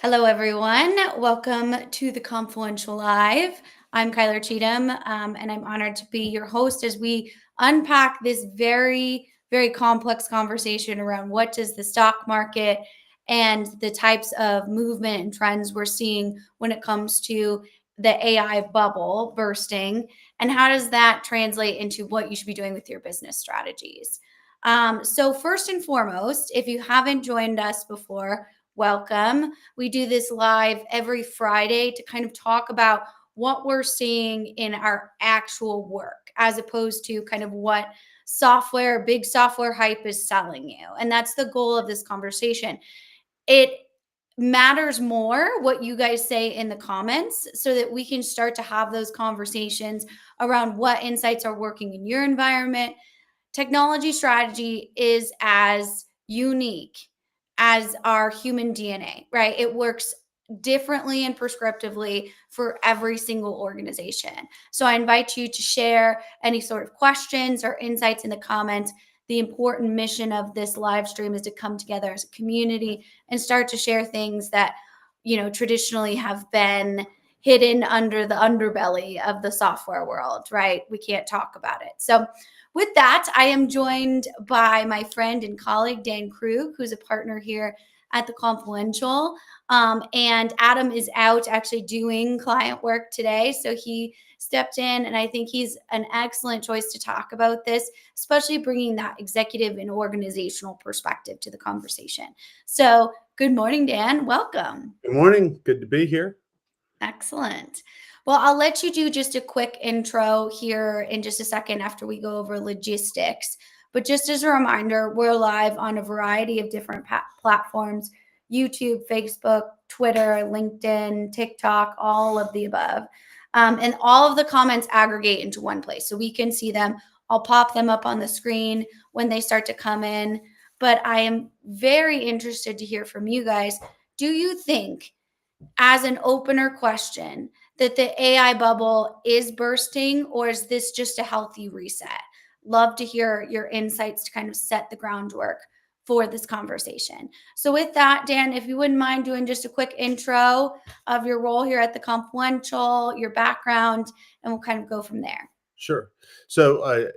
Hello, everyone. Welcome to the Confluential Live. I'm Kyler Cheatham, and I'm honored to be your host as we unpack this very complex conversation around what does the stock market and the types of movement and trends we're seeing when it comes to the AI bubble bursting, and how does that translate into what you should be doing with your business strategies. So first and foremost, if you haven't joined us before, welcome. We do this live every Friday to kind of talk about what we're seeing in our actual work as opposed to kind of what big software hype is selling you. And that's the goal of this conversation. It matters more what you guys say in the comments so that we can start to have those conversations around what insights are working in your environment. Technology strategy is as unique as our human DNA, right? It works differently and prescriptively for every single organization. So I invite you to share any sort of questions or insights in the comments. The important mission of this live stream is to come together as a community and start to share things that, traditionally have been hidden under the underbelly of the software world, right? We can't talk about it. So with that, I am joined by my friend and colleague, Dan Krug, who's a partner here at the Confluential. And Adam is out actually doing client work today. So he stepped in, and I think he's an excellent choice to talk about this, especially bringing that executive and organizational perspective to the conversation. So good morning, Dan. Welcome. Good morning. Good to be here. Excellent. Well, I'll let you do just a quick intro here in just a second after we go over logistics. But just as a reminder, we're live on a variety of different platforms: YouTube, Facebook, Twitter, LinkedIn, TikTok, all of the above. And all of the comments aggregate into one place so we can see them. I'll pop them up on the screen when they start to come in. But I am very interested to hear from you guys. Do you think, as an opener question, that the AI bubble is bursting, or is this just a healthy reset? Love to hear your insights to kind of set the groundwork for this conversation. So with that, Dan, if you wouldn't mind doing just a quick intro of your role here at the Confluential, your background, and we'll kind of go from there. Sure. So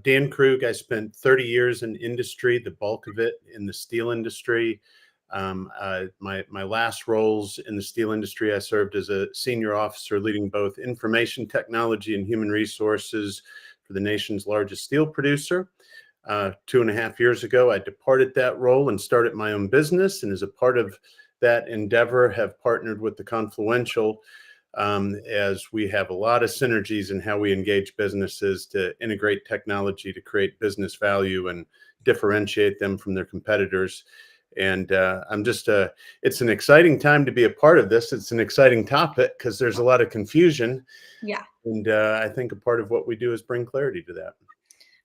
Dan Krug, I spent 30 years in industry, the bulk of it in the steel industry. My last roles in the steel industry, I served as a senior officer leading both information technology and human resources for the nation's largest steel producer. 2.5 years ago, I departed that role and started my own business. And as a part of that endeavor, have partnered with the Confluential as we have a lot of synergies in how we engage businesses to integrate technology to create business value and differentiate them from their competitors. And it's an exciting time to be a part of this. It's an exciting topic because there's a lot of confusion. Yeah. And I think a part of what we do is bring clarity to that.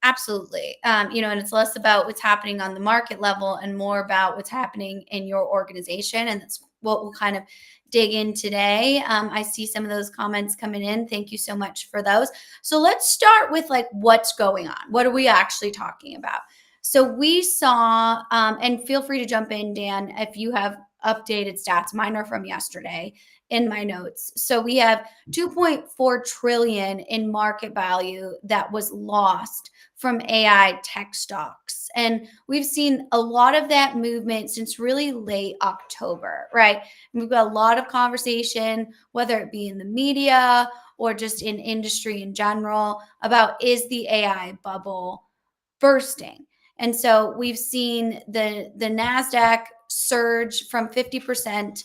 Absolutely. And it's less about what's happening on the market level and more about what's happening in your organization. And that's what we'll kind of dig in today. I see some of those comments coming in. Thank you so much for those. So let's start with what's going on. What are we actually talking about? So we saw, and feel free to jump in, Dan, if you have updated stats. Mine are from yesterday in my notes. So we have 2.4 trillion in market value that was lost from AI tech stocks. And we've seen a lot of that movement since really late October, right? And we've got a lot of conversation, whether it be in the media or just in industry in general, about, is the AI bubble bursting? And so we've seen the NASDAQ surge from 50%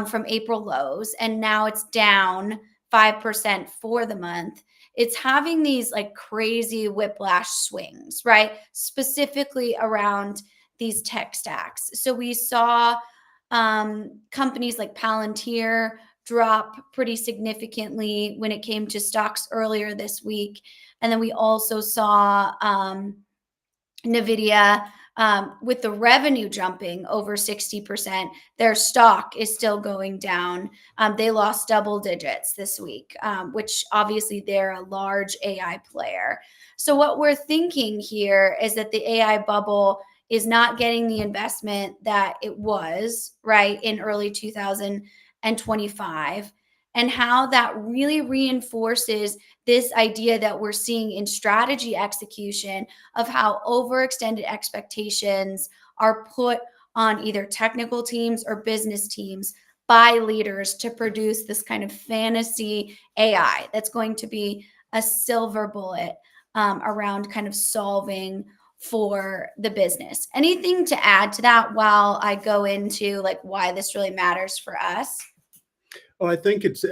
from April lows, and now it's down 5% for the month. It's having these crazy whiplash swings, right? Specifically around these tech stacks. So we saw companies like Palantir drop pretty significantly when it came to stocks earlier this week. And then we also saw NVIDIA, with the revenue jumping over 60%, their stock is still going down. They lost double digits this week, which obviously they're a large AI player. So what we're thinking here is that the AI bubble is not getting the investment that it was, right, in early 2025, and how that really reinforces this idea that we're seeing in strategy execution of how overextended expectations are put on either technical teams or business teams by leaders to produce this kind of fantasy AI that's going to be a silver bullet around kind of solving for the business. Anything to add to that while I go into like why this really matters for us? Oh, I think it's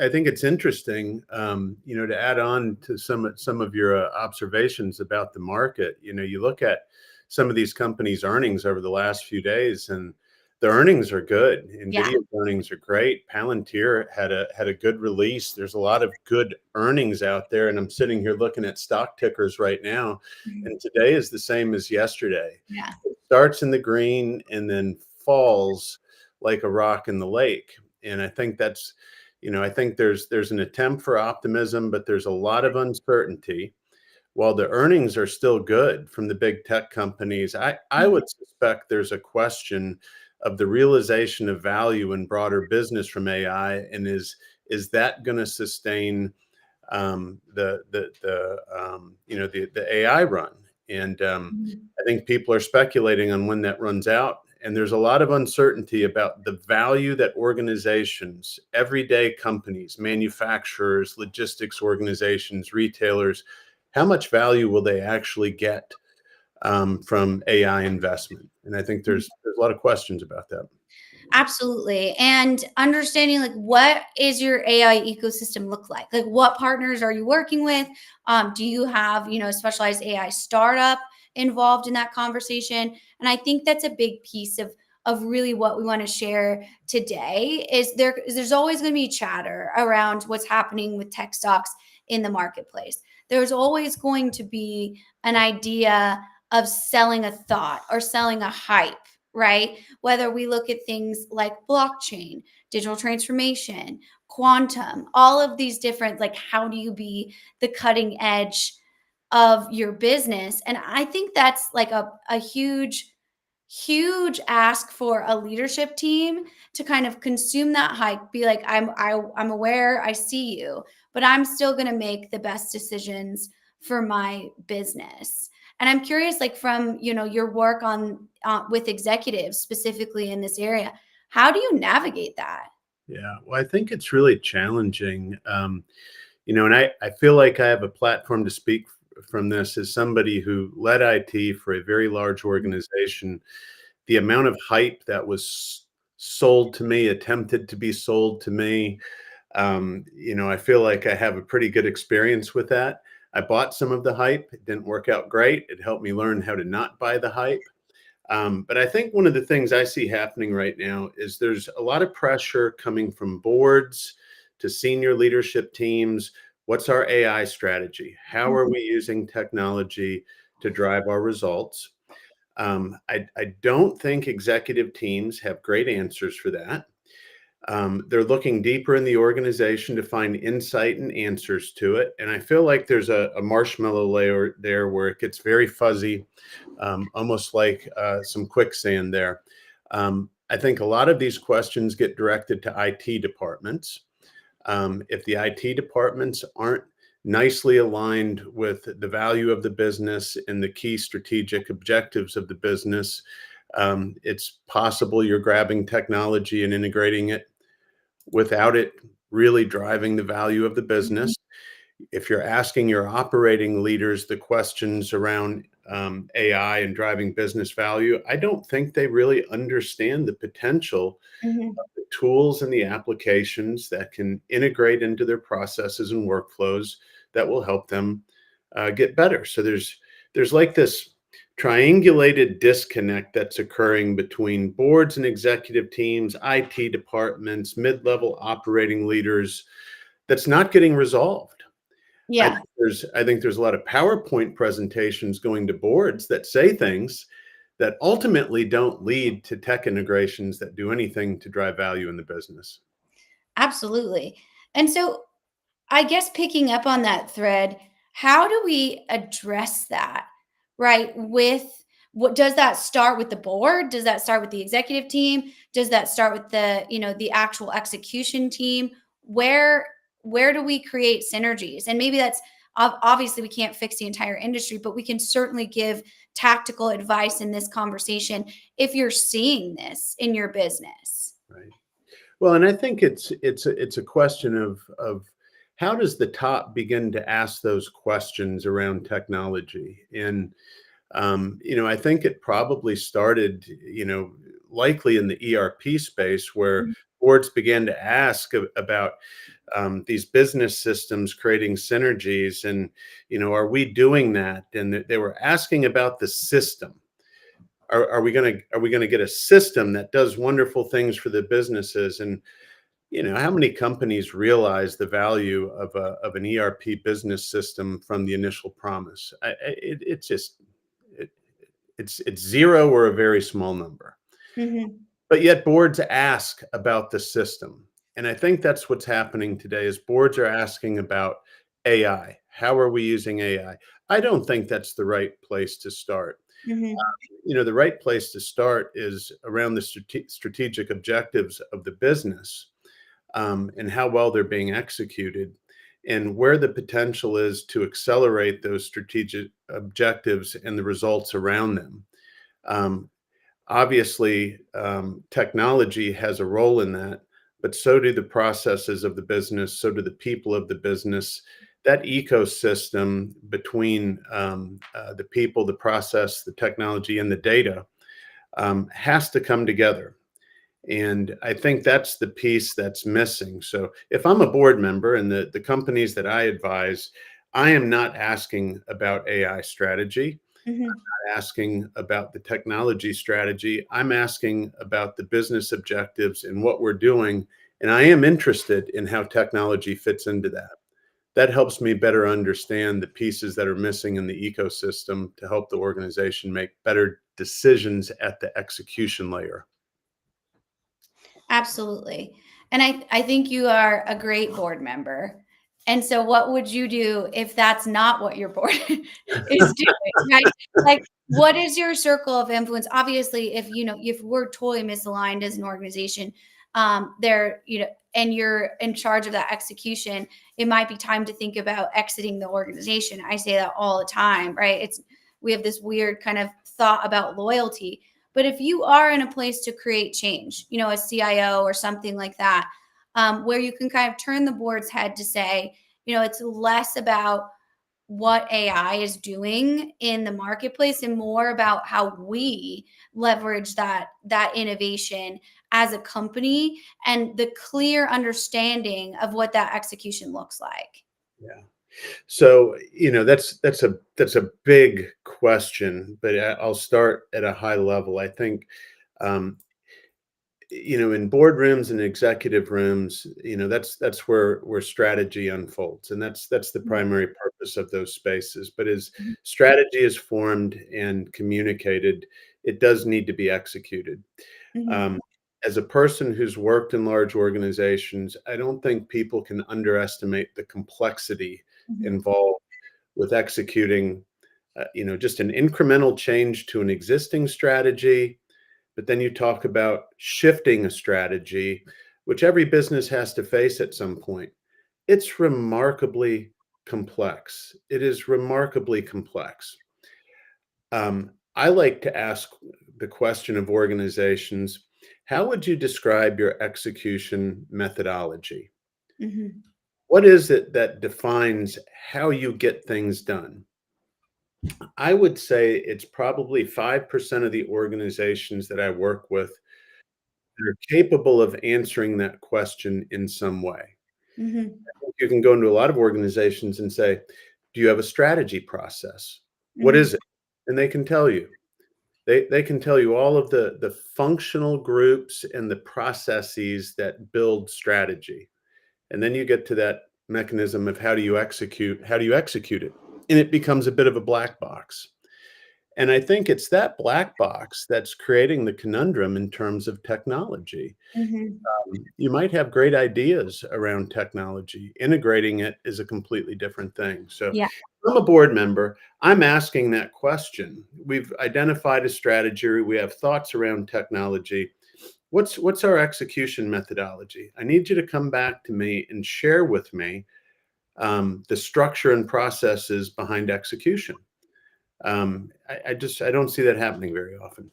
interesting, to add on to some of your observations about the market. You look at some of these companies' earnings over the last few days, and the earnings are good. Yeah. Nvidia's earnings are great. Palantir had a good release. There's a lot of good earnings out there, and I'm sitting here looking at stock tickers right now, Mhm. and today is the same as yesterday. Yeah. It starts in the green and then falls like a rock in the lake. And I think there's an attempt for optimism, but there's a lot of uncertainty. While the earnings are still good from the big tech companies, I Mhm. would suspect there's a question of the realization of value in broader business from AI, and is that going to sustain the AI run? And Mhm. I think people are speculating on when that runs out. And there's a lot of uncertainty about the value that organizations, everyday companies, manufacturers, logistics organizations, retailers, how much value will they actually get from AI investment? And I think there's a lot of questions about that. Absolutely. And understanding like what is your AI ecosystem look like? Like what partners are you working with? Do you have, a specialized AI startup involved in that conversation? And I think that's a big piece of really what we want to share today is there's always going to be chatter around what's happening with tech stocks in the marketplace. There's always going to be an idea of selling a thought or selling a hype, right? Whether we look at things like blockchain, digital transformation, quantum, all of these different, like, how do you be the cutting edge of your business? And I think that's like a huge ask for a leadership team to kind of consume that hype, be like, I'm aware, I see you, but I'm still going to make the best decisions for my business. And I'm curious, like from your work on with executives specifically in this area, how do you navigate that? Yeah, well, I think it's really challenging. And I feel like I have a platform to speak from this as somebody who led IT for a very large organization. The amount of hype that was sold to me, attempted to be sold to me, I feel like I have a pretty good experience with that. I bought some of the hype. It didn't work out great. It helped me learn how to not buy the hype. But I think one of the things I see happening right now is there's a lot of pressure coming from boards to senior leadership teams. What's our AI strategy? How are Mhm. we using technology to drive our results? I don't think executive teams have great answers for that. They're looking deeper in the organization to find insight and answers to it. And I feel like there's a marshmallow layer there where it gets very fuzzy, almost like some quicksand there. I think a lot of these questions get directed to IT departments. If the IT departments aren't nicely aligned with the value of the business and the key strategic objectives of the business, it's possible you're grabbing technology and integrating it without it really driving the value of the Mhm. business. If you're asking your operating leaders the questions around AI and driving business value, I don't think they really understand the potential, Mhm. the tools and the applications that can integrate into their processes and workflows that will help them get better. So there's like this triangulated disconnect that's occurring between boards and executive teams, IT departments, mid-level operating leaders that's not getting resolved. Yeah. I think there's a lot of PowerPoint presentations going to boards that say things that ultimately don't lead to tech integrations that do anything to drive value in the business. Absolutely. And so I guess picking up on that thread, how do we address that, right? what does that start with the board? Does that start with the executive team? Does that start with the, the actual execution team? Where do we create synergies? And maybe that's obviously we can't fix the entire industry, but we can certainly give tactical advice in this conversation if you're seeing this in your business. Right. Well, and I think it's a question of how does the top begin to ask those questions around technology? And I think it probably started, likely in the ERP space, where boards began to ask about these business systems creating synergies, and are we doing that? And they were asking about the system. Are we going to get a system that does wonderful things for the businesses? And how many companies realize the value of an ERP business system from the initial promise? It's just it's zero or a very small number. Mm-hmm. But yet boards ask about the system. And I think that's what's happening today is boards are asking about AI. How are we using AI? I don't think that's the right place to start. Mm-hmm. The right place to start is around the strategic objectives of the business, and how well they're being executed, and where the potential is to accelerate those strategic objectives and the results around them. Um, Obviously, technology has a role in that, but so do the processes of the business, so do the people of the business. That ecosystem between the people, the process, the technology, and the data has to come together. And I think that's the piece that's missing. So if I'm a board member and the companies that I advise, I am not asking about AI strategy, Mm-hmm. asking about the technology strategy. I'm asking about the business objectives and what we're doing. And I am interested in how technology fits into that. That helps me better understand the pieces that are missing in the ecosystem to help the organization make better decisions at the execution layer. Absolutely. And I think you are a great board member. And so what would you do if that's not what your board is doing, right? Like what is your circle of influence? Obviously, if we're totally misaligned as an organization, and you're in charge of that execution, it might be time to think about exiting the organization. I say that all the time, right? We have this weird kind of thought about loyalty. But if you are in a place to create change, a CIO or something like that, where you can kind of turn the board's head to say, it's less about what AI is doing in the marketplace and more about how we leverage that innovation as a company and the clear understanding of what that execution looks like. Yeah. So, that's a big question, but I'll start at a high level. I think, um, in boardrooms and executive rooms, that's where strategy unfolds, and that's the primary purpose of those spaces. But as strategy is formed and communicated, it does need to be executed. Mm-hmm. Um, as a person who's worked in large organizations, I don't think people can underestimate the complexity Mm-hmm. involved with executing, just an incremental change to an existing strategy. But then you talk about shifting a strategy, which every business has to face at some point. It's remarkably complex. It is remarkably complex. I like to ask the question of organizations, how would you describe your execution methodology? Mm-hmm. What is it that defines how you get things done? I would say it's probably 5% of the organizations that I work with that are capable of answering that question in some way. Mm-hmm. You can go into a lot of organizations and say, do you have a strategy process? What Mm-hmm. is it? And they can tell you. They can tell you all of the functional groups and the processes that build strategy. And then you get to that mechanism of how do you execute it? And it becomes a bit of a black box. And I think it's that black box that's creating the conundrum in terms of technology. Mhm. You might have great ideas around technology. Integrating it is a completely different thing. So Yeah. I'm a board member. I'm asking that question. We've identified a strategy. We have thoughts around technology. What's our execution methodology? I need you to come back to me and share with me the structure and processes behind execution. I don't see that happening very often.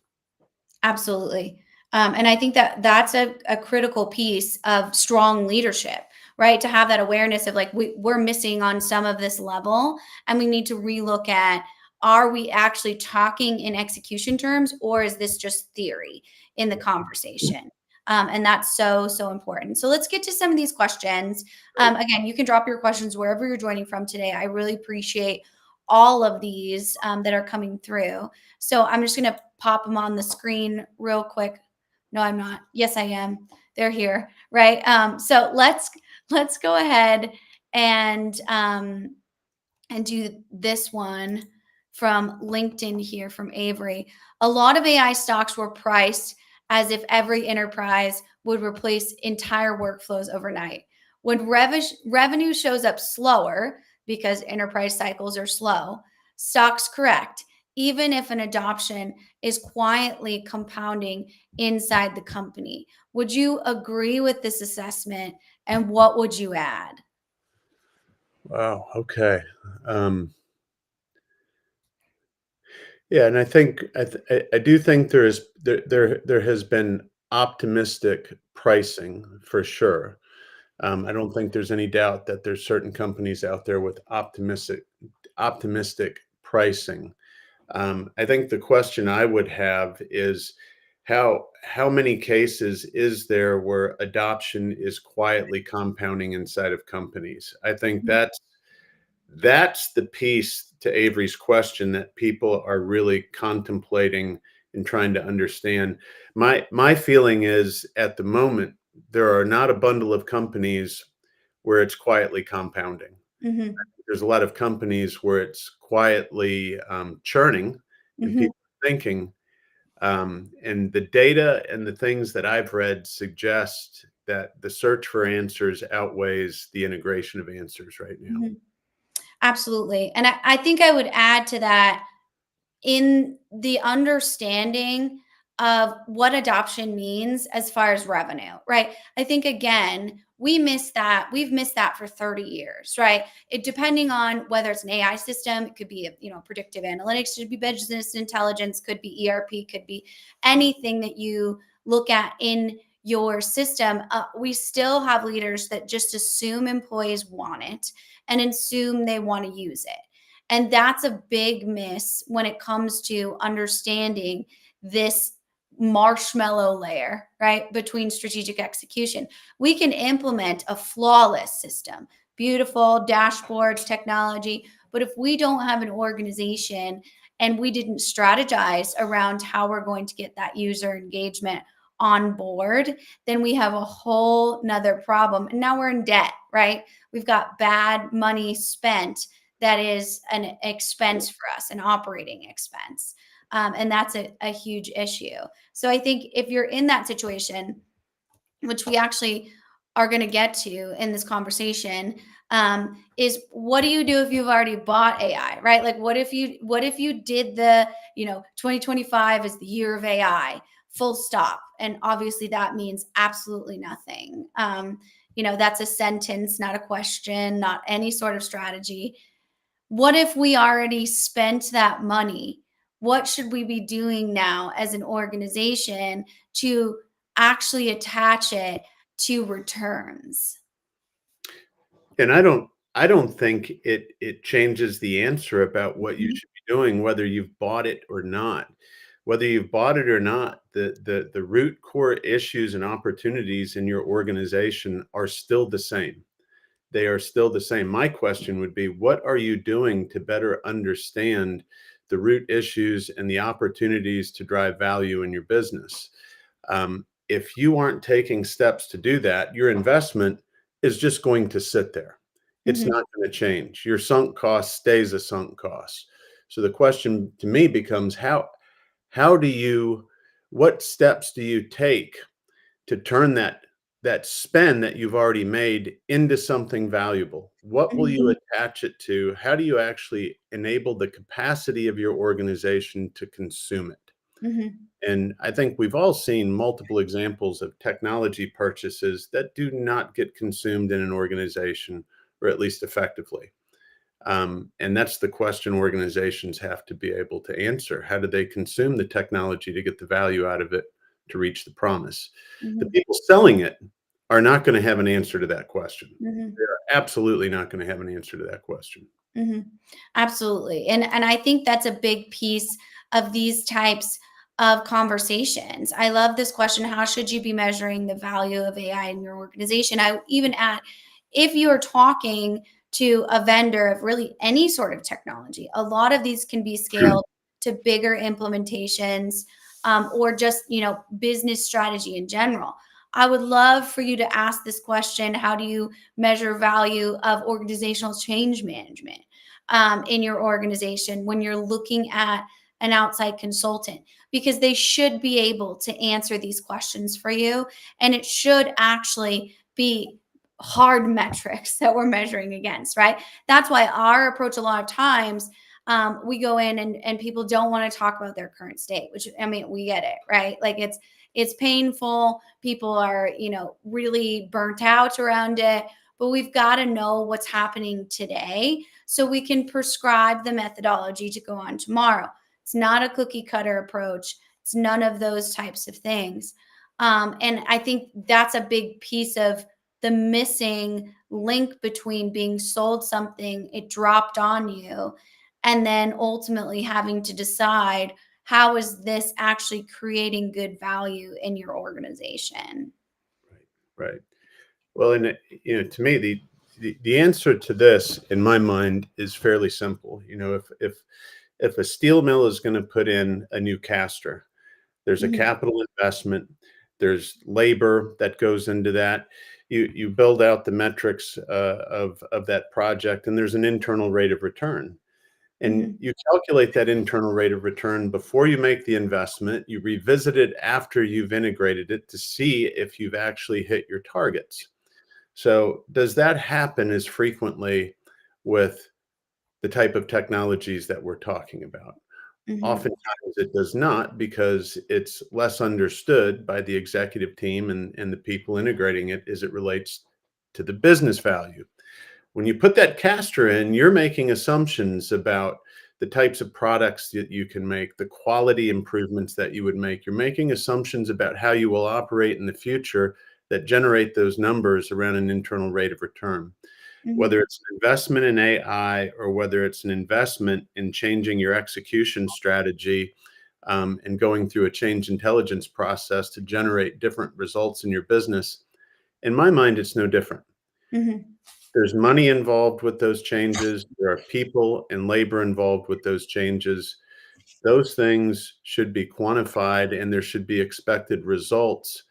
Absolutely. And I think that that's a critical piece of strong leadership, right? To have that awareness of like, we're missing on some of this level, and we need to relook at, are we actually talking in execution terms, or is this just theory in the conversation? And that's so, so important. So let's get to some of these questions. Again, you can drop your questions wherever you're joining from today. I really appreciate all of these that are coming through. So I'm just going to pop them on the screen real quick. No, I'm not. Yes, I am. They're here, right? So let's go ahead and do this one from LinkedIn here from Avery. A lot of AI stocks were priced as if every enterprise would replace entire workflows overnight. When revenue shows up slower because enterprise cycles are slow, stocks correct, even if an adoption is quietly compounding inside the company. Would you agree with this assessment, and what would you add? Wow. Okay. Um, yeah, and I do think there has been optimistic pricing for sure. I don't think there's any doubt that there's certain companies out there with optimistic pricing. I think the question I would have is how many cases is there where adoption is quietly compounding inside of companies? I think that's the piece to Avery's question that people are really contemplating and trying to understand. My feeling is at the moment there are not a bundle of companies where it's quietly compounding. Mm-hmm. There's a lot of companies where it's quietly churning and Mm-hmm. people are thinking. And the data and the things that I've read suggest that the search for answers outweighs the integration of answers right now. Mm-hmm. Absolutely. And I think I would add to that in the understanding of what adoption means as far as revenue, right? I think again, we miss that. We've missed that for 30 years, right? It depending on whether it's an AI system, it could be, predictive analytics, could be business intelligence, could be ERP, could be anything that you look at in your system. We still have leaders that just assume employees want it and assume they want to use it. And that's a big miss when it comes to understanding this marshmallow layer, right, between strategic execution. We can implement a flawless system, beautiful dashboards, technology, but if we don't have an organization and we didn't strategize around how we're going to get that user engagement on board, then we have a whole nother problem. And now we're in debt, right? We've got bad money spent that is an expense for us, an operating expense. And that's a huge issue. So I think if you're in that situation, which we actually are going to get to in this conversation, is what do you do if you've already bought AI, right? Like what if you did the 2025 is the year of AI, full stop, and obviously that means absolutely nothing. That's a sentence, not a question, not any sort of strategy. What if we already spent that money? What should we be doing now as an organization to actually attach it to returns? And I don't think it changes the answer about what you Mhm, should be doing, whether you've bought it or not. Whether you've bought it or not, the root core issues and opportunities in your organization are still the same. They are still the same. My question would be, what are you doing to better understand the root issues and the opportunities to drive value in your business? If you aren't taking steps to do that, your investment is just going to sit there. It's mhm, not going to change. Your sunk cost stays a sunk cost. So the question to me becomes how do you what steps do you take to turn that spend that you've already made into something valuable? What will you attach it to? How do you actually enable the capacity of your organization to consume it? Mhm. And I think we've all seen multiple examples of technology purchases that do not get consumed in an organization, or at least effectively. And that's the question organizations have to be able to answer. How do they consume the technology to get the value out of it to reach the promise? The Mhm. people selling it are not going to have an answer to that question. Mhm. They're absolutely not going to have an answer to that question. Mhm. Absolutely. And I think that's a big piece of these types of conversations. I love this question. How should you be measuring the value of AI in your organization? I even add, if you are talking to a vendor of really any sort of technology, a lot of these can be scaled to bigger implementations, or just, business strategy in general. I would love for you to ask this question. How do you measure value of organizational change management in your organization when you're looking at an outside consultant? Because they should be able to answer these questions for you. And it should actually be hard metrics that we're measuring against, right? That's why our approach a lot of times, we go in and people don't want to talk about their current state, which, I mean, we get it, right? Like it's painful. People are, really burnt out around it, but we've got to know what's happening today so we can prescribe the methodology to go on tomorrow. It's not a cookie cutter approach. It's none of those types of things. And I think that's a big piece of the missing link between being sold something, it dropped on you, and then ultimately having to decide, how is this actually creating good value in your organization? Right. Right. Well, and to me, the answer to this, in my mind, is fairly simple. If a steel mill is going to put in a new caster, there's a Mhm. capital investment, there's labor that goes into that. You build out the metrics of that project, and there's an internal rate of return. And Mhm. you calculate that internal rate of return before you make the investment. You revisit it after you've integrated it to see if you've actually hit your targets. So, does that happen as frequently with the type of technologies that we're talking about? Mhm. Oftentimes it does not, because it's less understood by the executive team and the people integrating it as it relates to the business value. When you put that caster in, you're making assumptions about the types of products that you can make, the quality improvements that you would make. You're making assumptions about how you will operate in the future that generate those numbers around an internal rate of return. Whether Mhm. it's an investment in AI or whether it's an investment in changing your execution strategy, and going through a change intelligence process to generate different results in your business, in my mind, it's no different. Mhm. There's money involved with those changes. There are people and labor involved with those changes. Those things should be quantified, and there should be expected results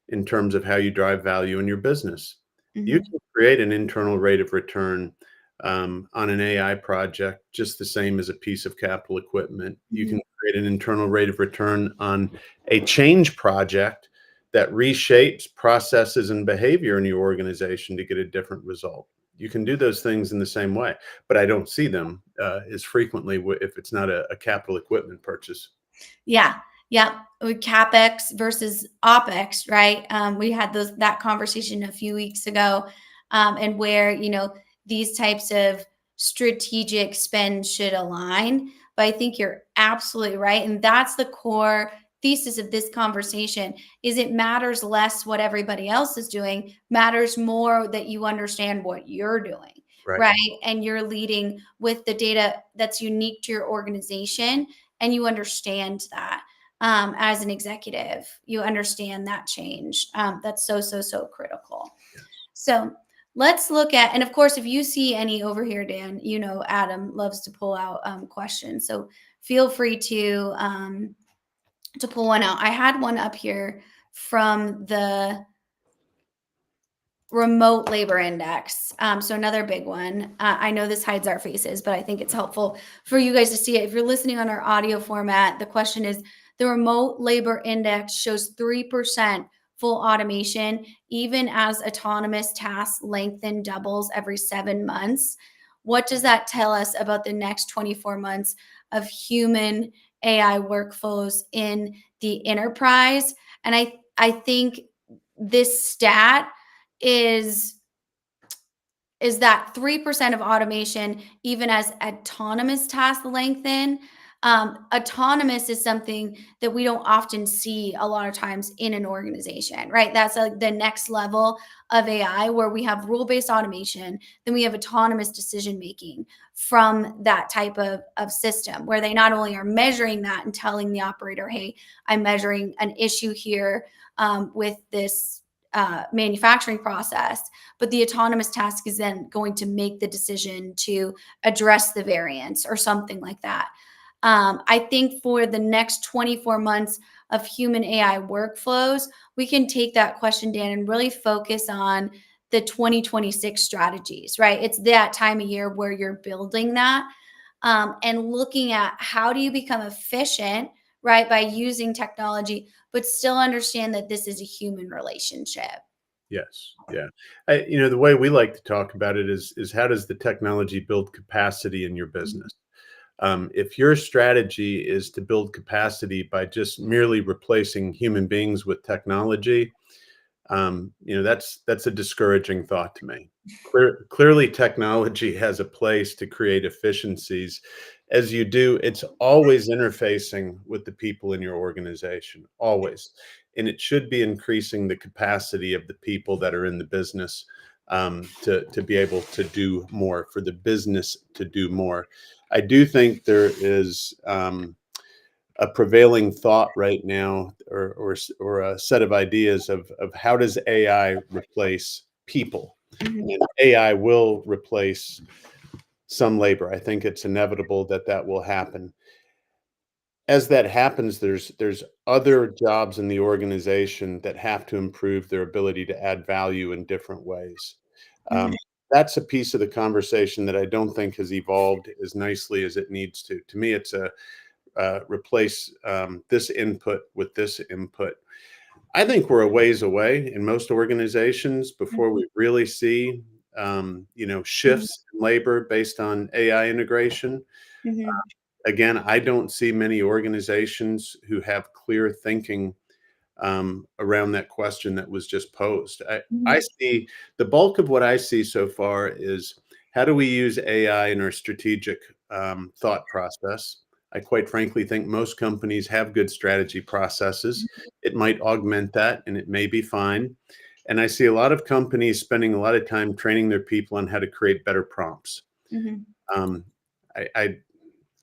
in terms of how you drive value in your business. You Mhm. can create an internal rate of return on an AI project just the same as a piece of capital equipment. You can Mhm. create an internal rate of return on a change project that reshapes processes and behavior in your organization to get a different result. You can do those things in the same way, but I don't see them as frequently if it's not a capital equipment purchase. Yeah. Yeah. With CapEx versus OpEx, right? We had that conversation a few weeks ago, and where, these types of strategic spend should align. But I think you're absolutely right. And that's the core thesis of this conversation, is it matters less what everybody else is doing, matters more that you understand what you're doing, Right. right? And you're leading with the data that's unique to your organization, and you understand that. As an executive, you understand that change. That's so, so, so critical. Yes. So let's look at, and of course, if you see any over here, Dan, Adam loves to pull out questions. So feel free to pull one out. I had one up here from the remote labor index. So another big one. I know this hides our faces, but I think it's helpful for you guys to see it. If you're listening on our audio format, the question is, the remote labor index shows 3% full automation, even as autonomous tasks lengthen doubles every 7 months. What does that tell us about the next 24 months of human AI workflows in the enterprise? And I think this stat is that 3% of automation, even as autonomous tasks lengthen. Autonomous is something that we don't often see a lot of times in an organization, right? That's like the next level of AI, where we have rule-based automation, then we have autonomous decision making from that type of system, where they not only are measuring that and telling the operator, hey, I'm measuring an issue here with this manufacturing process, but the autonomous task is then going to make the decision to address the variance or something like that. I think for the next 24 months of human AI workflows, we can take that question, Dan, and really focus on the 2026 strategies, right? It's that time of year where you're building that and looking at how do you become efficient, right, by using technology, but still understand that this is a human relationship. Yes. Yeah. The way we like to talk about it is how does the technology build capacity in your business? If your strategy is to build capacity by just merely replacing human beings with technology, that's a discouraging thought to me. Clearly, technology has a place to create efficiencies. As you do, it's always interfacing with the people in your organization, always, and it should be increasing the capacity of the people that are in the business to be able to do more, for the business to do more. I do think there is a prevailing thought right now, or a set of ideas of how does AI replace people? Mhm. And AI will replace some labor. I think it's inevitable that that will happen. As that happens, there's other jobs in the organization that have to improve their ability to add value in different ways. Um, Mhm. that's a piece of the conversation that I don't think has evolved as nicely as it needs to. To me, it's a replace this input with this input. I think we're a ways away in most organizations before we really see, Mhm. shifts in labor based on AI integration. Mhm. Again, I don't see many organizations who have clear thinking around that question that was just posed. I Mhm. see the bulk of what I see so far is how do we use AI in our strategic thought process? I quite frankly think most companies have good strategy processes. It might augment that and it may be fine. And I see a lot of companies spending a lot of time training their people on how to create better prompts. Mhm. Um, I, I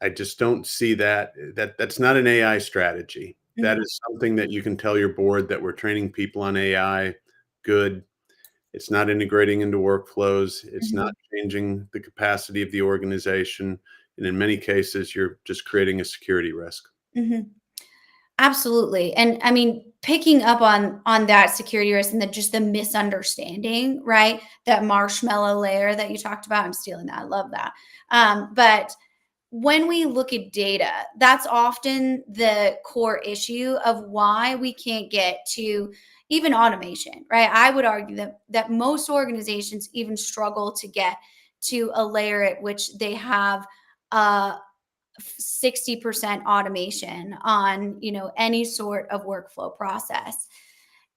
I just don't see that. That's not an AI strategy. That Mhm. is something that you can tell your board that we're training people on AI. Good. It's not integrating into workflows. It's not Mhm. changing the capacity of the organization. And in many cases, you're just creating a security risk. Mhm. Absolutely. And I mean, picking up on that security risk and just the misunderstanding, right? That marshmallow layer that you talked about. I'm stealing that. I love that. But when we look at data, that's often the core issue of why we can't get to even automation, right? I would argue that most organizations even struggle to get to a layer at which they have uh 60% automation on any sort of workflow process.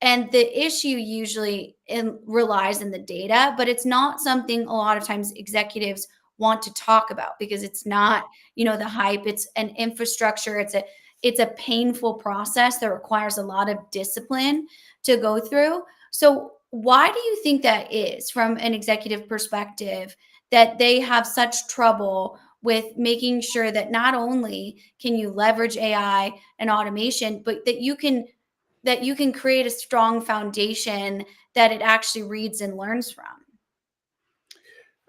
And the issue usually relies in the data, but it's not something a lot of times executives want to talk about because it's not the hype. It's an infrastructure. It's a painful process that requires a lot of discipline to go through. So why do you think that is, from an executive perspective, that they have such trouble with making sure that not only can you leverage AI and automation, but that you can create a strong foundation that it actually reads and learns from?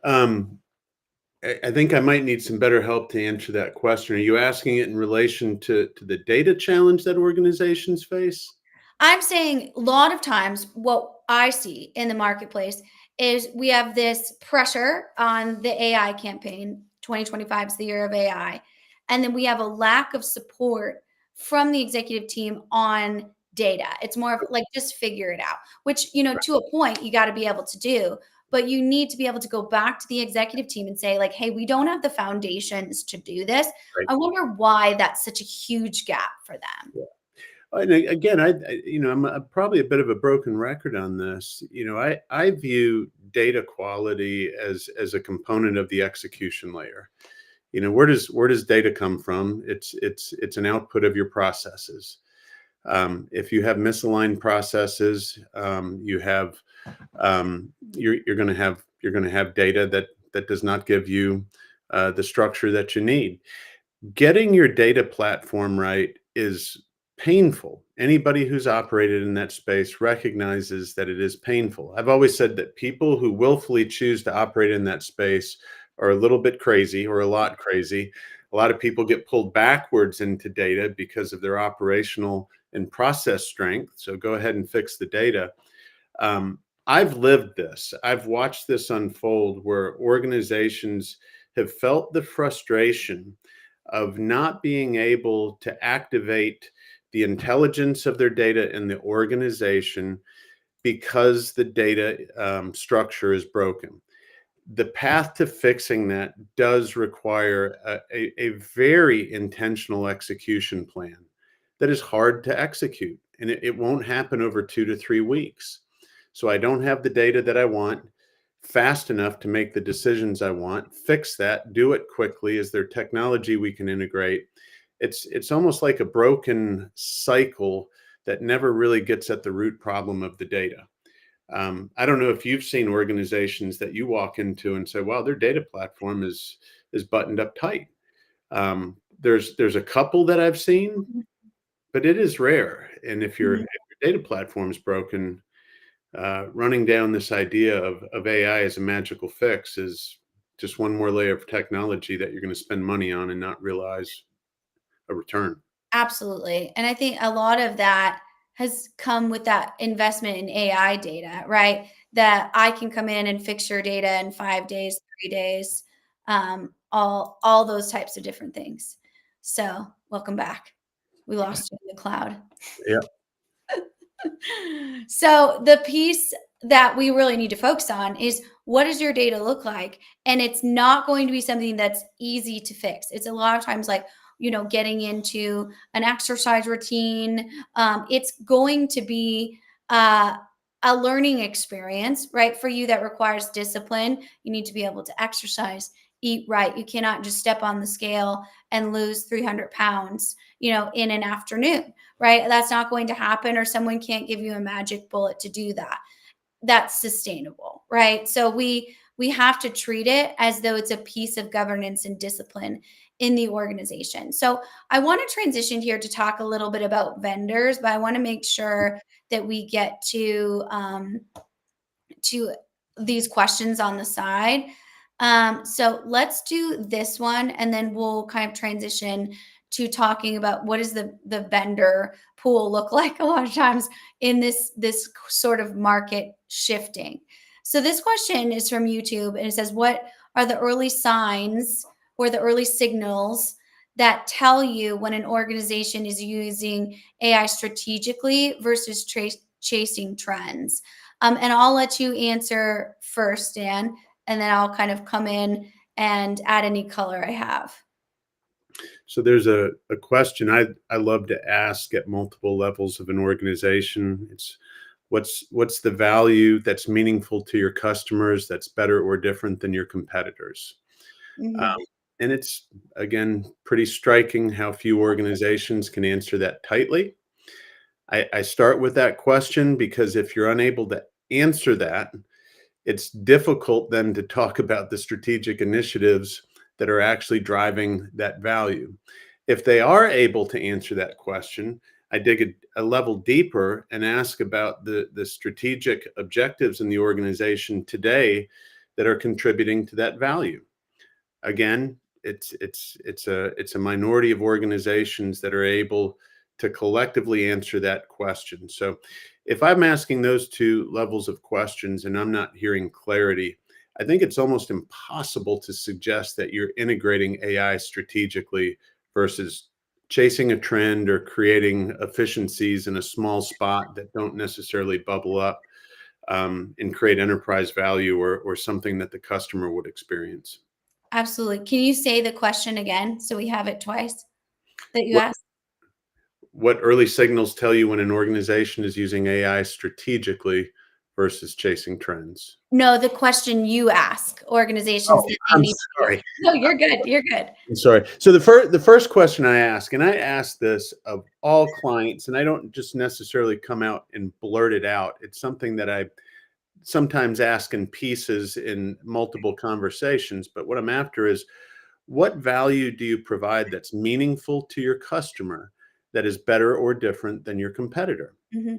Um, I think I might need some better help to answer that question. Are you asking it in relation to the data challenge that organizations face? I'm saying a lot of times what I see in the marketplace is we have this pressure on the AI campaign. 2025 is the year of AI. And then we have a lack of support from the executive team on data. It's more of like just figure it out, which, to a point, you got to be able to do. But you need to be able to go back to the executive team and say, like, hey, we don't have the foundations to do this. Right. I wonder why that's such a huge gap for them. Yeah. And again, I'm probably a bit of a broken record on this. I view data quality as a component of the execution layer. Where does data come from? It's an output of your processes. If you have misaligned processes, you're going to have data that does not give you the structure that you need. Getting your data platform right is painful. Anybody who's operated in that space recognizes that it is painful. I've always said that people who willfully choose to operate in that space are a little bit crazy or a lot crazy. A lot of people get pulled backwards into data because of their operational and process strength. So go ahead and fix the data. I've lived this. I've watched this unfold where organizations have felt the frustration of not being able to activate the intelligence of their data in the organization because the data structure is broken. The path to fixing that does require a very intentional execution plan that is hard to execute, and it won't happen over 2 to 3 weeks. So I don't have the data that I want fast enough to make the decisions I want. Fix that, do it quickly. Is there technology we can integrate? It's almost like a broken cycle that never really gets at the root problem of the data. I don't know if you've seen organizations that you walk into and say, "Wow, their data platform is buttoned up tight." There's a couple that I've seen, but it is rare. And if your data platform is broken, running down this idea of AI as a magical fix is just one more layer of technology that you're going to spend money on and not realize a return. Absolutely. And I think a lot of that has come with that investment in AI data, right? That I can come in and fix your data in 5 days, 3 days, all those types of different things. So welcome back. We lost you in the cloud. Yeah. So the piece that we really need to focus on is, what does your data look like? And it's not going to be something that's easy to fix. It's a lot of times like, getting into an exercise routine. It's going to be a learning experience, right? For you that requires discipline. You need to be able to exercise, eat right. You cannot just step on the scale and lose 300 pounds, in an afternoon, right? That's not going to happen, or someone can't give you a magic bullet to do that. That's sustainable, right? So we have to treat it as though it's a piece of governance and discipline in the organization. So I want to transition here to talk a little bit about vendors, but I want to make sure that we get to these questions on the side. So let's do this one, and then we'll kind of transition to talking about what does the vendor pool look like a lot of times in this sort of market shifting. So this question is from YouTube, and it says, what are the early signs or the early signals that tell you when an organization is using AI strategically versus chasing trends? And I'll let you answer first, Dan, and then I'll kind of come in and add any color I have. So there's a question I love to ask at multiple levels of an organization. It's what's the value that's meaningful to your customers that's better or different than your competitors? Um, Mhm. and it's, again, pretty striking how few organizations can answer that tightly. I start with that question because if you're unable to answer that, it's difficult then to talk about the strategic initiatives that are actually driving that value. If they are able to answer that question, I dig a level deeper and ask about the strategic objectives in the organization today that are contributing to that value. Again, it's a minority of organizations that are able to collectively answer that question. So If I'm asking those two levels of questions and I'm not hearing clarity, I think it's almost impossible to suggest that you're integrating AI strategically versus chasing a trend or creating efficiencies in a small spot that don't necessarily bubble up and create enterprise value or something that the customer would experience. Absolutely. Can you say the question again so we have it twice that you What, asked? what early signals tell you when an organization is using AI strategically versus chasing trends? No, the question you ask organizations Oh, that they I'm need to do. sorry. No, you're good. You're good. I'm sorry. So the first question I ask, and I ask this of all clients, and I don't just necessarily come out and blurt it out. It's something that I sometimes ask in pieces in multiple conversations. But what I'm after is, what value do you provide that's meaningful to your customer that is better or different than your competitor? Mhm,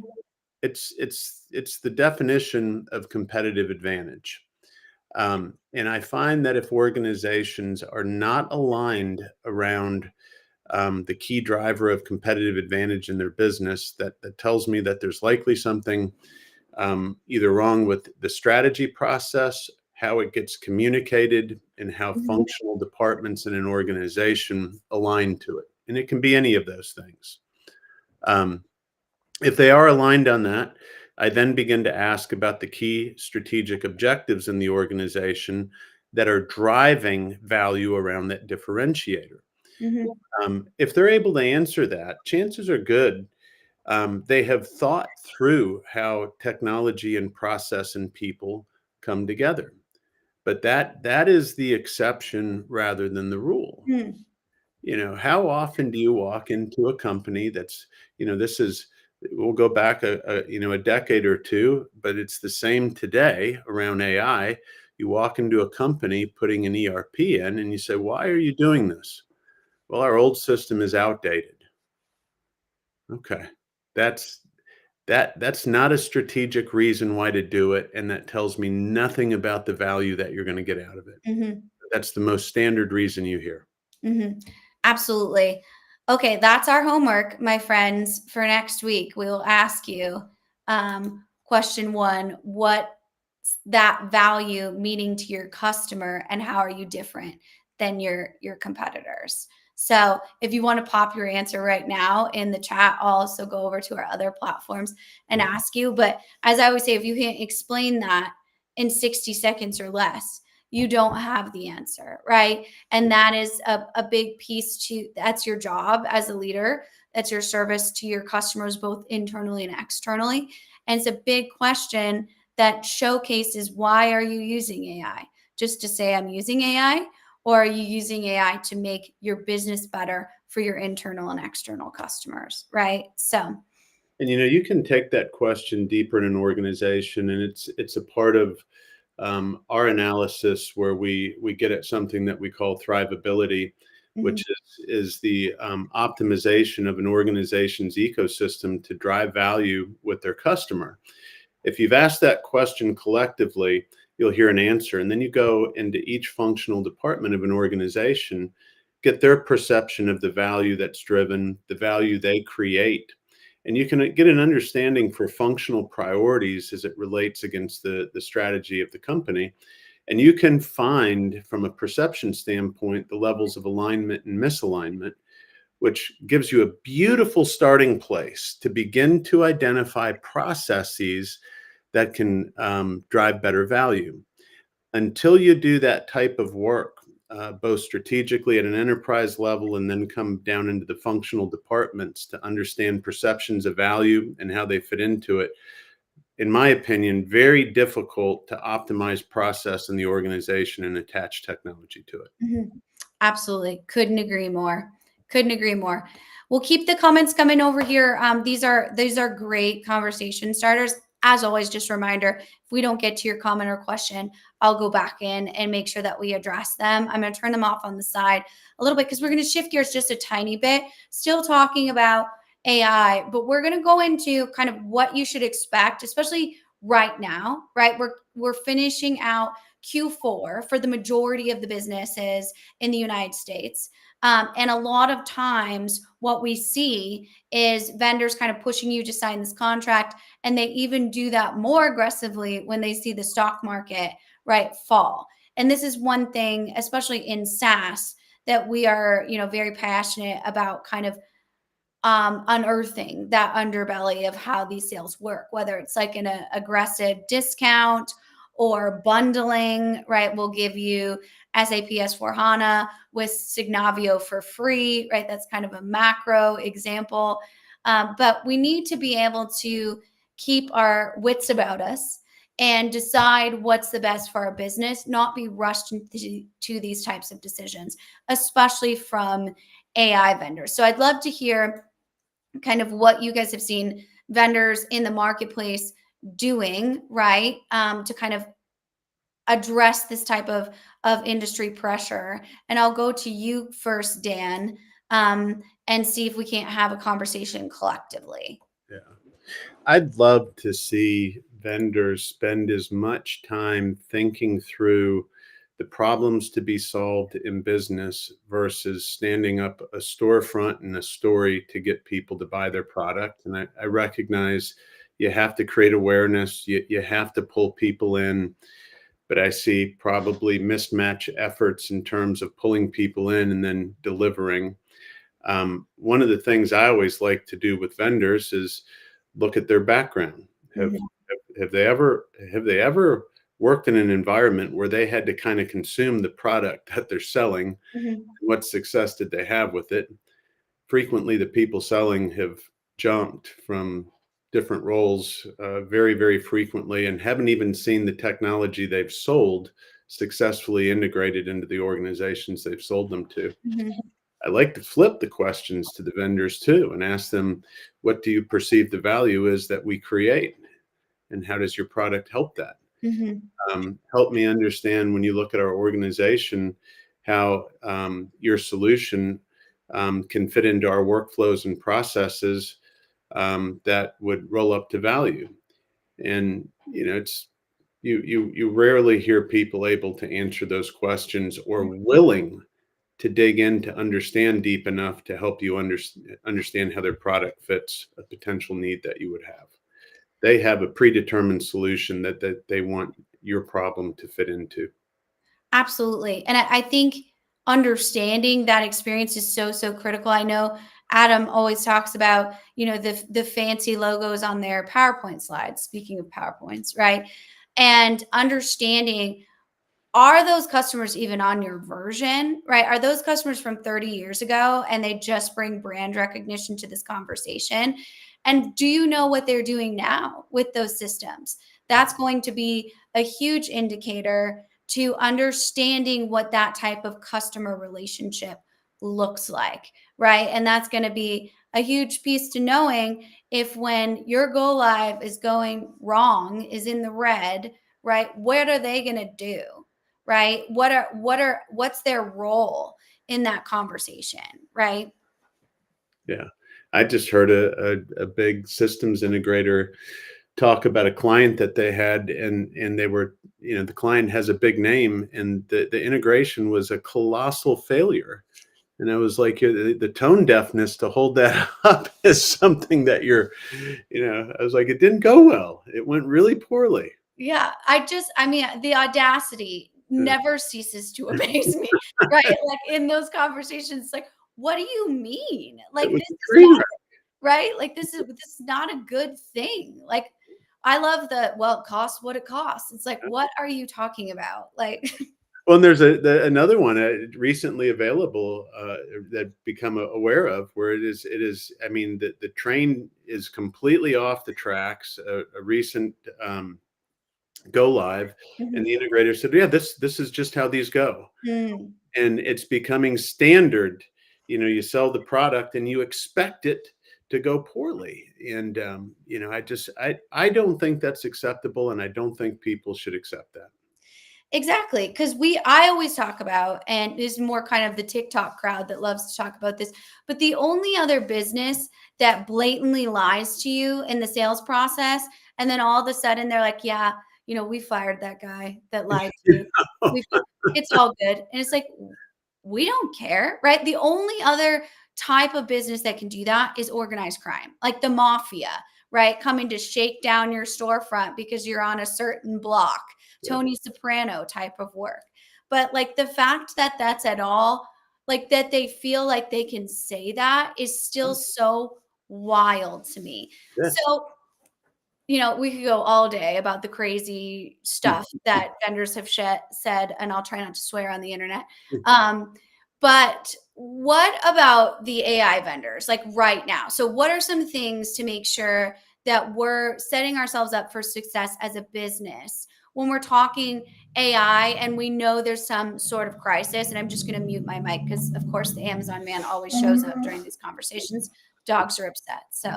It's the definition of competitive advantage. And I find that if organizations are not aligned around the key driver of competitive advantage in their business, that tells me that there's likely something either wrong with the strategy process, how it gets communicated, and how mhm, functional departments in an organization align to it. And it can be any of those things. Um, if they are aligned on that, I then begin to ask about the key strategic objectives in the organization that are driving value around that differentiator. mhm, If they're able to answer that, chances are good they have thought through how technology and process and people come together. But that is the exception rather than the rule. mm, How often do you walk into a company that's, this is, we'll go back a decade or two, but it's the same today around AI. You walk into a company putting an ERP in and you say, why are you doing this? Well, our old system is outdated. Okay. That's that's not a strategic reason why to do it, and that tells me nothing about the value that you're gonna get out of it. mhm. That's the most standard reason you hear. Mhm. Absolutely. Okay, that's our homework, my friends, for next week. We will ask you question one, what's that value meaning to your customer and how are you different than your competitors? So if you want to pop your answer right now in the chat, I'll also go over to our other platforms and Mhm. ask you. But as I always say, if you can't explain that in 60 seconds or less, you don't have the answer, right? And that is a big piece to that's your job as a leader. That's your service to your customers, both internally and externally. And it's a big question that showcases why are you using AI? Just to say I'm using AI, or are you using AI to make your business better for your internal and external customers, right? So, And, you can take that question deeper in an organization, and it's a part of, our analysis where we get at something that we call thrivability, mhm, which is the, optimization of an organization's ecosystem to drive value with their customer. If you've asked that question collectively, you'll hear an answer. And then you go into each functional department of an organization, get their perception of the value that's driven, the value they create. And you can get an understanding for functional priorities as it relates against the strategy of the company. And you can find, from a perception standpoint, the levels of alignment and misalignment, which gives you a beautiful starting place to begin to identify processes that can drive better value. Until you do that type of work, both strategically at an enterprise level and then come down into the functional departments to understand perceptions of value and how they fit into it, in my opinion, very difficult to optimize process in the organization and attach technology to it. mhm. Absolutely. Couldn't agree more. Couldn't agree more. We'll keep the comments coming over here. These are great conversation starters. As always, just a reminder, if we don't get to your comment or question, I'll go back in and make sure that we address them. I'm going to turn them off on the side a little bit because we're going to shift gears just a tiny bit. Still talking about AI, but we're going to go into kind of what you should expect, especially right now, right? We're finishing out Q4 for the majority of the businesses in the United States. And a lot of times what we see is vendors kind of pushing you to sign this contract, and they even do that more aggressively when they see the stock market, right, fall. And this is one thing, especially in SaaS, that we are, very passionate about kind of unearthing that underbelly of how these sales work, whether it's like an aggressive discount or bundling, right? We'll give you SAP S4HANA with Signavio for free, right? That's kind of a macro example. But we need to be able to keep our wits about us and decide what's the best for our business, not be rushed to these types of decisions, especially from AI vendors. So I'd love to hear kind of what you guys have seen vendors in the marketplace doing, right, to kind of address this type of industry pressure. And I'll go to you first, Dan, and see if we can't have a conversation collectively. Yeah. I'd love to see vendors spend as much time thinking through the problems to be solved in business versus standing up a storefront and a story to get people to buy their product. And I recognize you have to create awareness, you have to pull people in, but I see probably mismatch efforts in terms of pulling people in and then delivering. One of the things I always like to do with vendors is look at their background. Have Mhm. have they ever worked in an environment where they had to kind of consume the product that they're selling? Mhm. What success did they have with it? Frequently, the people selling have jumped from different roles very, very frequently and haven't even seen the technology they've sold successfully integrated into the organizations they've sold them to. Mhm. I like to flip the questions to the vendors too and ask them, what do you perceive the value is that we create? And how does your product help that? Mhm. Help me understand when you look at our organization, how your solution can fit into our workflows and processes that would roll up to value. And it's you rarely hear people able to answer those questions or willing to dig in to understand deep enough to help you understand how their product fits a potential need that you would have. They have a predetermined solution that they want your problem to fit into. Absolutely. And I think understanding that experience is so, so critical. I know Adam always talks about, the fancy logos on their PowerPoint slides, speaking of PowerPoints, right? And understanding, are those customers even on your version, right? Are those customers from 30 years ago and they just bring brand recognition to this conversation? And do you know what they're doing now with those systems? That's going to be a huge indicator to understanding what that type of customer relationship looks like, right? And that's going to be a huge piece to knowing if when your go live is going wrong, is in the red, right? What are they going to do? Right? What's their role in that conversation, right? Yeah. I just heard a big systems integrator talk about a client that they had, and they were, the client has a big name, and the integration was a colossal failure. And I was like, the tone deafness to hold that up is something that I was like, it didn't go well. It went really poorly. Yeah, I mean, the audacity Yeah. never ceases to amaze me, right? Like in those conversations, like, what do you mean? It Like was this a is train not wreck. right. Like this is not a good thing. Like I love it costs what it costs. It's like, what are you talking about? Like, Well, and there's another one recently available that become aware of where it is. I mean, the train is completely off the tracks. A recent go live, and Mhm. the integrator said, "Yeah, this is just how these go," Mm. and it's becoming standard. You sell the product and you expect it to go poorly, and I don't think that's acceptable, and I don't think people should accept that. Exactly, because I always talk about, and this is more kind of the TikTok crowd that loves to talk about this, but the only other business that blatantly lies to you in the sales process, and then all of a sudden they're like, "Yeah, we fired that guy that lied to you. We, it's all good," and it's like we don't care, right? The only other type of business that can do that is organized crime, like the mafia, right? Coming to shake down your storefront because you're on a certain block, Yeah. Tony Soprano type of work. But like the fact that that's at all, like that they feel like they can say that is still so wild to me. Yeah. So, we could go all day about the crazy stuff that vendors have said, and I'll try not to swear on the internet. But what about the AI vendors, like right now? So, what are some things to make sure that we're setting ourselves up for success as a business when we're talking AI and we know there's some sort of crisis? And I'm just going to mute my mic because, of course, the Amazon man always shows up during these conversations. Dogs are upset. So,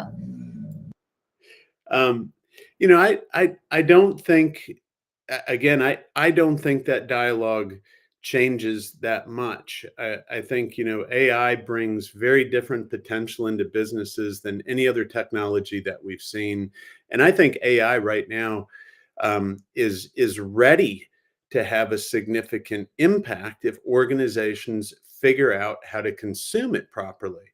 Um, I don't think, again, I don't think that dialogue changes that much. I think, AI brings very different potential into businesses than any other technology that we've seen. And I think AI right now is ready to have a significant impact if organizations figure out how to consume it properly.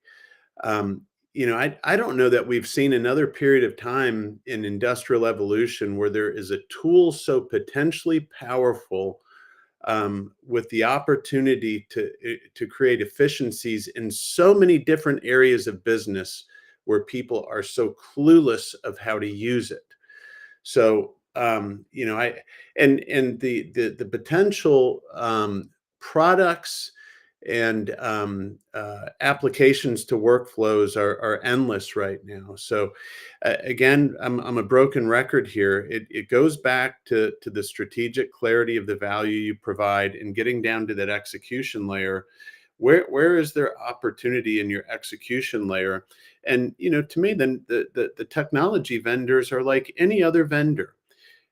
Um, I don't know that we've seen another period of time in industrial evolution where there is a tool so potentially powerful, with the opportunity to create efficiencies in so many different areas of business where people are so clueless of how to use it. So, I and the potential products and applications to workflows are endless right now. So, again, I'm a broken record here. It goes back to the strategic clarity of the value you provide and getting down to that execution layer. Where is there opportunity in your execution layer? And to me, then the technology vendors are like any other vendor.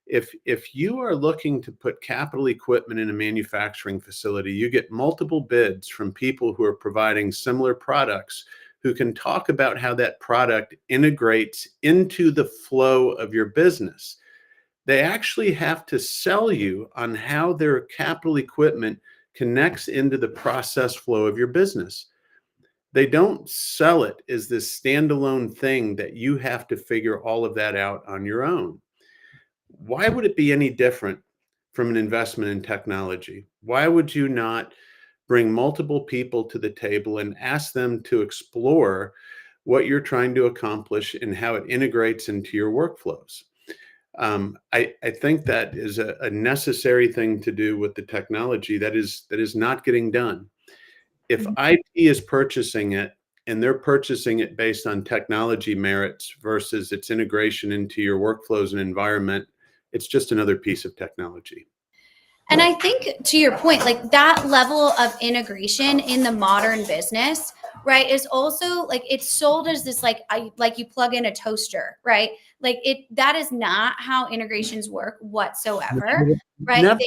If you are looking to put capital equipment in a manufacturing facility, you get multiple bids from people who are providing similar products, who can talk about how that product integrates into the flow of your business. They actually have to sell you on how their capital equipment connects into the process flow of your business. They don't sell it as this standalone thing that you have to figure all of that out on your own. Why would it be any different from an investment in technology? Why would you not bring multiple people to the table and ask them to explore what you're trying to accomplish and how it integrates into your workflows? I think that is a necessary thing to do with the technology that is not getting done. If IT is purchasing it and they're purchasing it based on technology merits versus its integration into your workflows and environment, it's just another piece of technology. and I think to your point, like that level of integration in the modern business, right, is also like it's sold as this like you plug in a toaster, right? Like that is not how integrations work whatsoever, right? Never.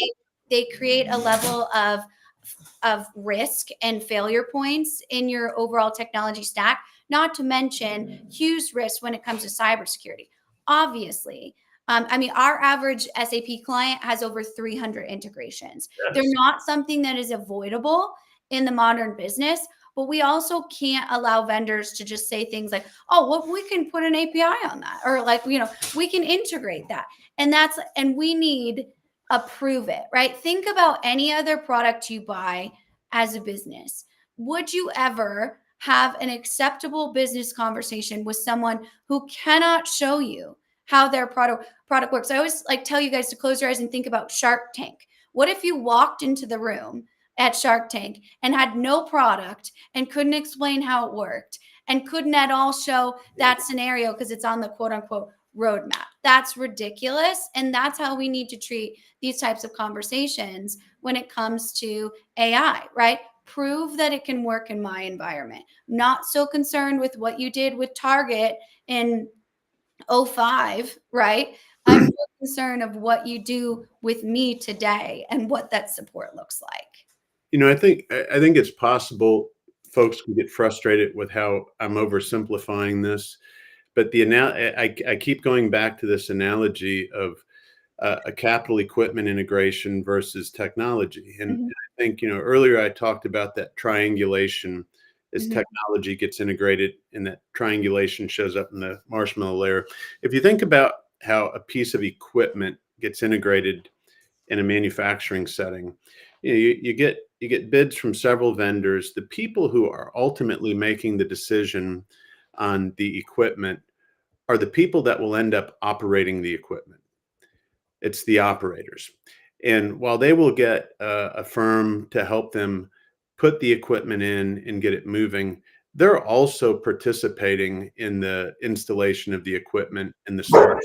They create a level of risk and failure points in your overall technology stack, not to mention huge risks when it comes to cybersecurity. Obviously, I mean, our average SAP client has over 300 integrations. They're Yes. not something that is avoidable in the modern business, but we also can't allow vendors to just say things like, oh, well, we can put an API on that, or like, we can integrate that. And we need approve it, right? Think about any other product you buy as a business. Would you ever have an acceptable business conversation with someone who cannot show you how their product works? I always like tell you guys to close your eyes and think about Shark Tank. What if you walked into the room at Shark Tank and had no product and couldn't explain how it worked and couldn't at all show that scenario because it's on the quote unquote roadmap? That's ridiculous. And that's how we need to treat these types of conversations when it comes to AI, right? Prove that it can work in my environment. Not so concerned with what you did with Target in '05, right? I'm more concerned of what you do with me today and what that support looks like. I think it's possible folks can get frustrated with how I'm oversimplifying this, but I keep going back to this analogy of a capital equipment integration versus technology. And Mhm. I think, earlier I talked about that triangulation as Mhm. technology gets integrated and that triangulation shows up in the marshmallow layer. If you think about how a piece of equipment gets integrated in a manufacturing setting, you get bids from several vendors. The people who are ultimately making the decision on the equipment are the people that will end up operating the equipment. It's the operators. And while they will get a firm to help them put the equipment in and get it moving, they're also participating in the installation of the equipment and the start.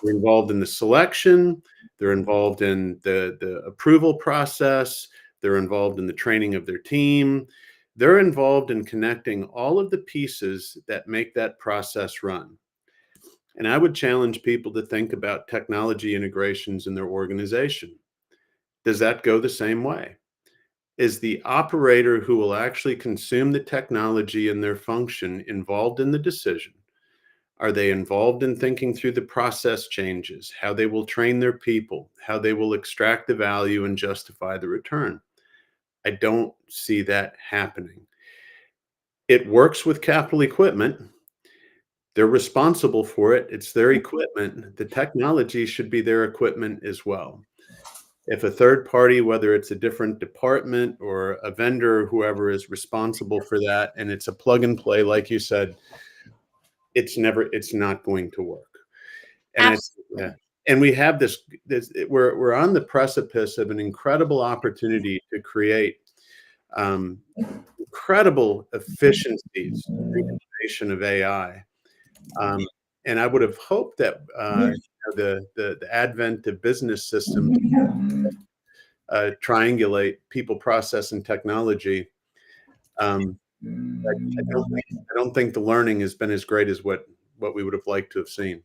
They're involved in the selection, they're involved in the approval process, they're involved in the training of their team. They're involved in connecting all of the pieces that make that process run. And I would challenge people to think about technology integrations in their organization. Does that go the same way? Is the operator who will actually consume the technology and their function involved in the decision? Are they involved in thinking through the process changes, how they will train their people, how they will extract the value and justify the return? I don't see that happening. It works with capital equipment. They're responsible for it. It's their equipment. The technology should be their equipment as well. If a third party, whether it's a different department or a vendor, or whoever is responsible for that, and it's a plug and play, like you said, it's not going to work. And yeah, Absolutely. and we have we're on the precipice of an incredible opportunity to create um, incredible efficiencies through the innovation of AI. Um, and I would have hoped that the advent of business systems triangulate people, process, and technology. Um, I don't think the learning has been as great as what we would have liked to have seen.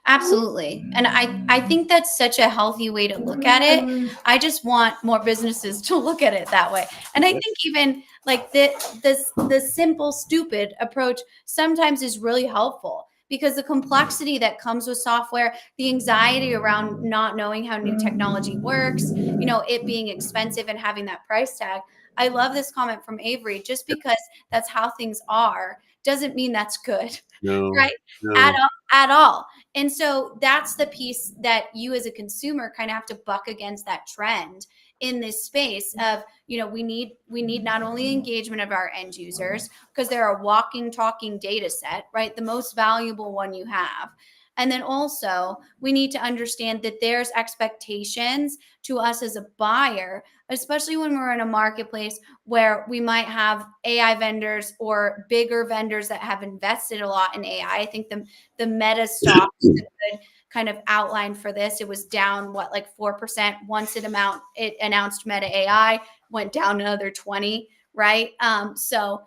Absolutely. And I think that's such a healthy way to look at it. I just want more businesses to look at it that way. And I Yeah. think even like the simple stupid approach sometimes is really helpful because the complexity that comes with software, the anxiety around not knowing how new technology works, it being expensive and having that price tag. I love this comment from Avery. Just because that's how things are doesn't mean that's good, No, right? At no, all, at all. And so that's the piece that you as a consumer kind of have to buck against that trend in this space of, we need not only engagement of our end users because they're a walking talking data set, right? The most valuable one you have. And then also we need to understand that there's expectations to us as a buyer, especially when we're in a marketplace where we might have AI vendors or bigger vendors that have invested a lot in AI. I think the Meta stock is a good kind of outline for this. It was down like 4% once it announced Meta AI, went down another 20, right? So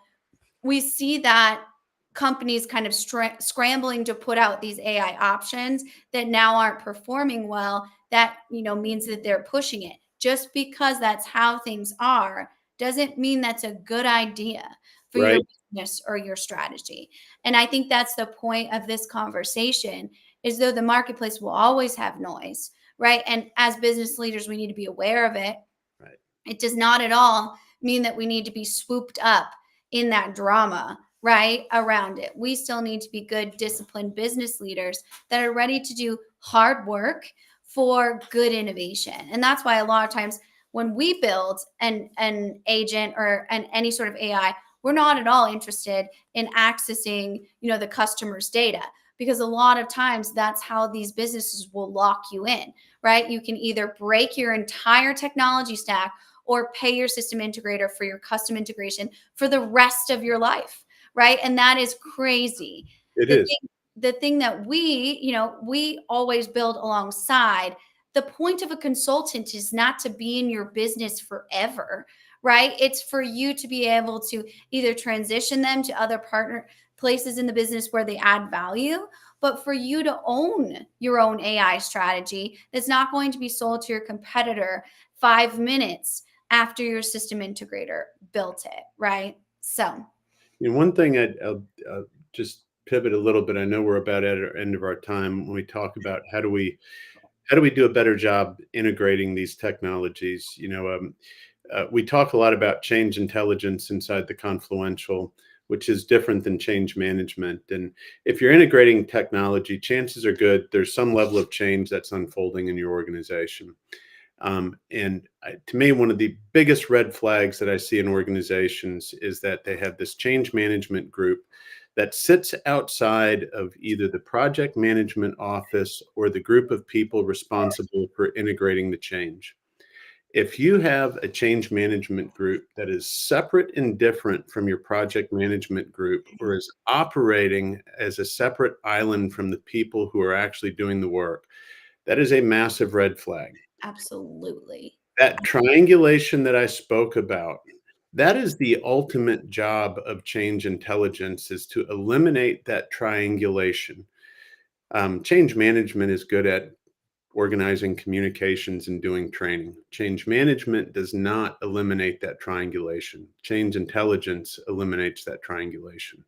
we see that companies kind of scrambling to put out these AI options that now aren't performing well. That means that they're pushing it. Just because that's how things are doesn't mean that's a good idea for your right? business or your strategy. And I think that's the point of this conversation is though the marketplace will always have noise, right? And as business leaders, we need to be aware of it. Right. It does not at all mean that we need to be swooped up in that drama, right? Around it. We still need to be good, disciplined business leaders that are ready to do hard work for good innovation. And that's why a lot of times when we build an agent or any sort of AI, we're not at all interested in accessing, the customer's data because a lot of times that's how these businesses will lock you in, right? You can either break your entire technology stack or pay your system integrator for your custom integration for the rest of your life, right? And that is crazy. It The is. thing, the thing that we always build alongside, the point of a consultant is not to be in your business forever, right? It's for you to be able to either transition them to other partner places in the business where they add value, but for you to own your own AI strategy that's not going to be sold to your competitor 5 minutes after your system integrator built it, right? So, One thing I'll just pivot a little bit. I know we're about at the end of our time when we talk about how do we do a better job integrating these technologies. we talk a lot about change intelligence inside the Confluential, which is different than change management. And if you're integrating technology, chances are good there's some level of change that's unfolding in your organization. To me, one of the biggest red flags that I see in organizations is that they have this change management group that sits outside of either the project management office or the group of people responsible for integrating the change. If you have a change management group that is separate and different from your project management group, or is operating as a separate island from the people who are actually doing the work, that is a massive red flag. Absolutely. That triangulation that I spoke about, that is the ultimate job of change intelligence, is to eliminate that triangulation. Change management is good at organizing communications and doing training. Change management does not eliminate that triangulation. Change intelligence eliminates that triangulation.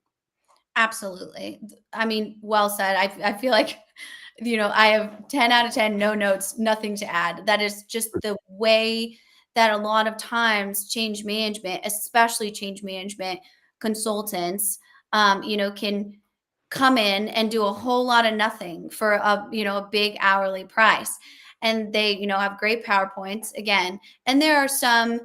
Absolutely. I mean, well said. I feel like, I have 10 out of 10, no notes, nothing to add. That is just the way that a lot of times change management, especially change management consultants, can come in and do a whole lot of nothing for a big hourly price. And they, have great PowerPoints again. And there are some,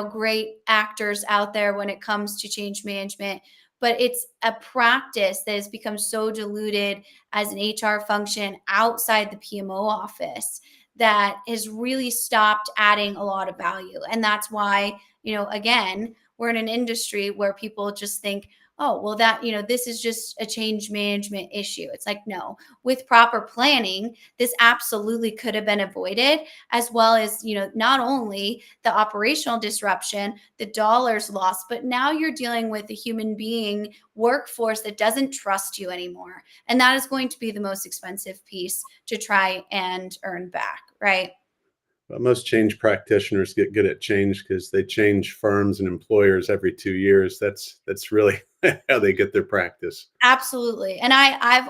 great actors out there when it comes to change management, but it's a practice that has become so diluted as an HR function outside the PMO office that has really stopped adding a lot of value. And that's why, again, we're in an industry where people just think, oh, well, this is just a change management issue. It's like, no, with proper planning, this absolutely could have been avoided, as well as, not only the operational disruption, the dollars lost, but now you're dealing with a human being workforce that doesn't trust you anymore. And that is going to be the most expensive piece to try and earn back, right? But most change practitioners get good at change because they change firms and employers every 2 years. That's really how they get their practice. Absolutely. And I've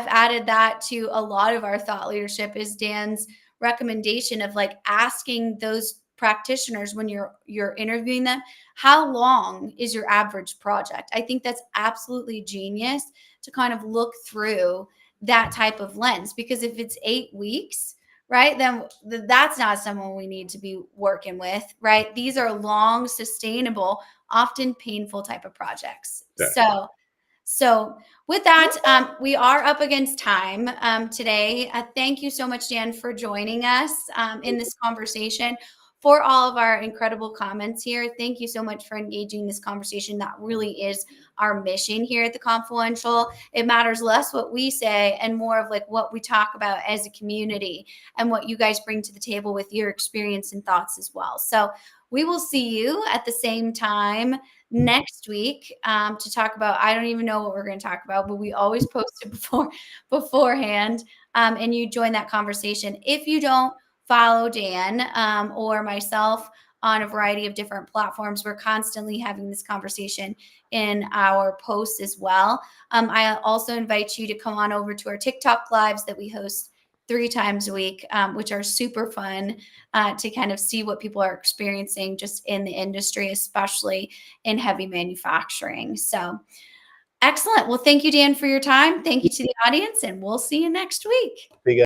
added that to a lot of our thought leadership is Dan's recommendation of like asking those practitioners when you're interviewing them, how long is your average project? I think that's absolutely genius to kind of look through that type of lens, because if it's 8 weeks, right, then that's not someone we need to be working with, right? These are long, sustainable, often painful type of projects. Exactly. So with that, we are up against time today. Thank you so much, Dan, for joining us in this conversation. For all of our incredible comments here, thank you so much for engaging this conversation. That really is our mission here at the Confluential. It matters less what we say and more of like what we talk about as a community and what you guys bring to the table with your experience and thoughts as well. So we will see you at the same time next week to talk about, I don't even know what we're going to talk about, but we always post it beforehand, and you join that conversation. If you don't follow Dan or myself on a variety of different platforms, we're constantly having this conversation in our posts as well. I also invite you to come on over to our TikTok lives that we host 3 times a week, which are super fun to kind of see what people are experiencing just in the industry, especially in heavy manufacturing. So excellent. Well, thank you, Dan, for your time. Thank you to the audience, and we'll see you next week. Big